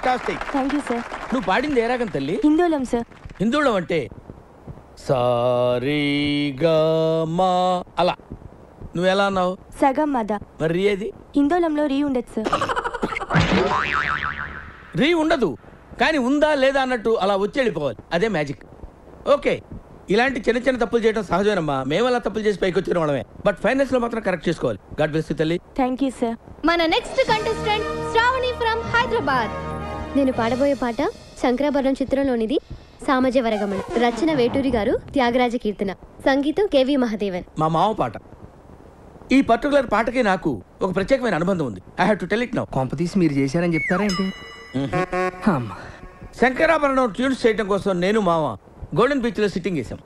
Fantastic. Thank you sir. నువ్వు పాడింది ఏ రాగం తల్లి? హిందోళం సార్. హిందోళం అంటే సారీగమా అలా. నువ్వు ఎలా అన్నావు? సగం మద. మరి రీ ఏది? హిందోళంలో రీ ఉండదు సార్. రీ ఉండదు, కానీ ఉందా లేదా అన్నట్టు అలా వచ్చి వెళ్ళిపోవాలి, అదే మ్యాజిక్. ఓకే, ఇలాంటి చిన్న చిన్న తప్పులు చేయడం సహజమేనమ్మా. మేము అలా తప్పులు చేసి పైకి వచ్చిన వాళ్ళమే. బట్ ఫైనల్స్ లో మాత్రం కరెక్ట్ చేసుకోవాలి. గాడ్ బ్లెస్ యు తల్లి. Thank you sir. మన next contestant Shravani from Hyderabad. నేను పాడబోయే పాట శంకరాభరణం చిత్రంలోనిది. సామజ వరగమన, రచన వేటూరి గారు, త్యాగరాజ కీర్తన, సంగీతం కేవి మహాదేవన్. మా మామ పాట. ఈ పర్టికులర్ పాటకి నాకు ఒక ప్రత్యేకమైన అనుబంధం ఉంది. I have to tell it now. కొంపతీసి మీరు చేశారని చెప్తారా ఏంటి? శంకరాభరణం ట్యూన్స్ చేయడం కోసం నేను మామ గోల్డెన్ బీచ్ లో సిట్టింగ్ చేశాం.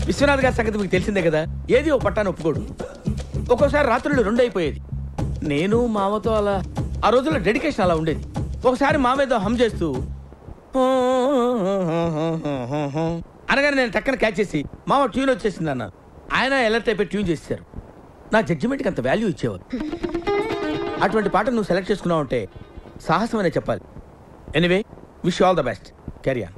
విశ్వనాథ్ గారి సంగతి మీకు తెలిసిందే కదా, ఏది ఒక పట్టాన్ని ఒప్పుకోడు. ఒక్కోసారి రాత్రులు 2 అయిపోయేది. నేను మామతో అలా ఆ రోజుల్లో డెడికేషన్ అలా ఉండేది. ఒకసారి మామేదో హమ్ చేస్తూ అనగానే నేను టక్కన క్యాచ్ చేసి మామ ట్యూన్ వచ్చేసింది అన్నాను. ఆయన ఎలర్ట్ అయిపోయి ట్యూన్ చేశారు. నా జడ్జిమెంట్కి అంత వాల్యూ ఇచ్చేవారు. అటువంటి పాట నువ్వు సెలెక్ట్ చేసుకున్నావు అంటే సాహసం అనే చెప్పాలి. Anyway, wish all the best. Carry on.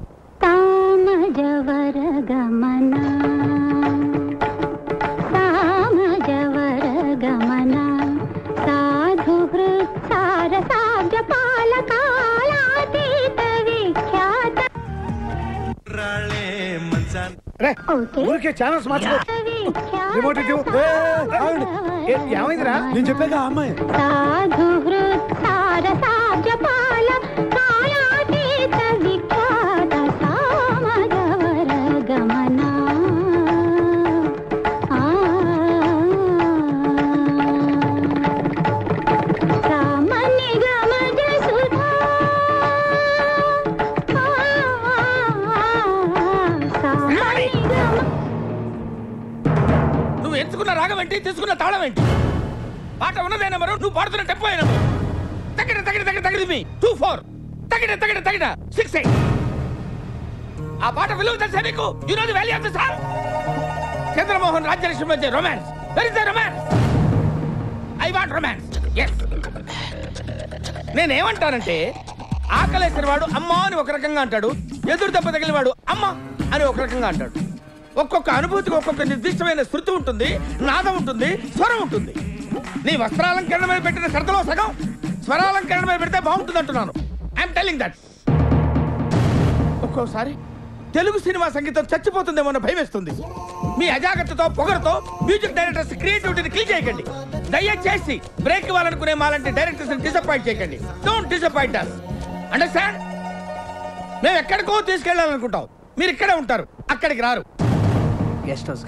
ఊరికే ఛానల్స్ మార్చుకో. రిమోట్ ఇటు. ఏమైందిరా? నేను చెప్పాక ఆ అమ్మాయి రాగం ఏంటి, తీసుకున్న తాళం ఏంటి? పాట ఉన్నదే నెంబరు, నువ్వు పాడుతున్న టెంపో నెంబరు. తగిన తగిన తగిన తగిన 2-4 తగిన తగిన తగిన 6-8. ఆ పాట విలువ తెలుసా నీకు? You know the value of the song. Chandramohan Rajyalakshmi మధ్య romance. Where is the romance? I want romance. yes. నేనేమంటానంటే, ఆకలేసిన వాడు అమ్మ అని ఒక రకంగా అంటాడు, ఎదురు దెబ్బ తగిలిన వాడు అమ్మ అని ఒక రకంగా అంటాడు. ఒక్కొక్క అనుభూతికి ఒక్కొక్క నిర్దిష్టమైన శృతి ఉంటుంది, నాదం ఉంటుంది, స్వరం ఉంటుంది. నీ వస్త్రాలంకరణ మీద పెట్టిన శ్రద్ధలో సగం స్వరాలంకరణ మీద పెడితే బాగుంటుంది అంటున్నాను. I'm telling that. ఒక్కోసారి తెలుగు సినిమా సంగీతం చచ్చిపోతుందేమో అన్న భయం వేస్తుంది. మీ అజాగ్రత్తతో పొగరుతో మ్యూజిక్ డైరెక్టర్స్ క్రియేటివిటీని కిల్ చేయకండి. దయచేసి బ్రేక్ ఇవ్వాలనుకునే మాలాంటి డైరెక్టర్స్ డిసప్పాయింట్ చేయకండి. Don't disappoint us. అండర్స్టాండ్? మేము ఎక్కడికో తీసుకెళ్లాలనుకుంటాం, మీరు ఇక్కడే ఉంటారు, అక్కడికి రారు. Guest house